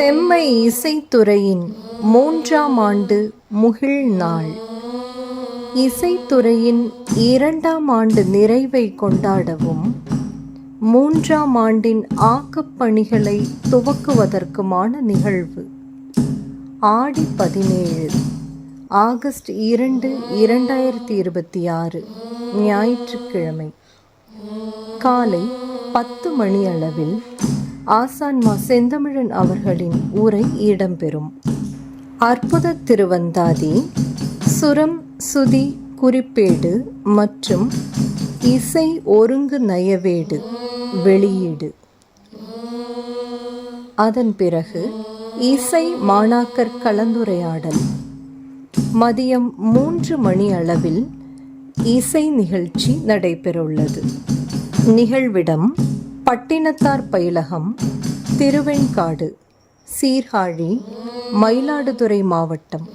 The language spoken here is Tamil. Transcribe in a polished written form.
செம்மை இசைத்துறையின் 3ஆம் ஆண்டு முகிழ் நாள். இசைத்துறையின் 2ஆம் ஆண்டு நிறைவை கொண்டாடவும் 3ஆம் ஆண்டின் ஆக்கப்பணிகளை துவக்குவதற்குமான நிகழ்வு. ஆடி 17 ஆகஸ்ட் 2, 2026 ஞாயிற்றுக்கிழமை காலை 10 மணி அளவில் ஆசான்மா செந்தமிழன் அவர்களின் உரை இடம்பெறும். அற்புத திருவந்தாதி, சுரம் சுதி குறிப்பேடு மற்றும் இசை ஒருங்கு நயவேடு வெளியீடு. அதன் பிறகு இசை மாணாக்கர் கலந்துரையாடல். மதியம் 3 மணி அளவில் இசை நிகழ்ச்சி நடைபெறவுள்ளது. நிகழ்விடம் பட்டினத்தார் பயிலகம், திருவெண்காடு, சீர்காழி, மயிலாடுதுறை மாவட்டம்.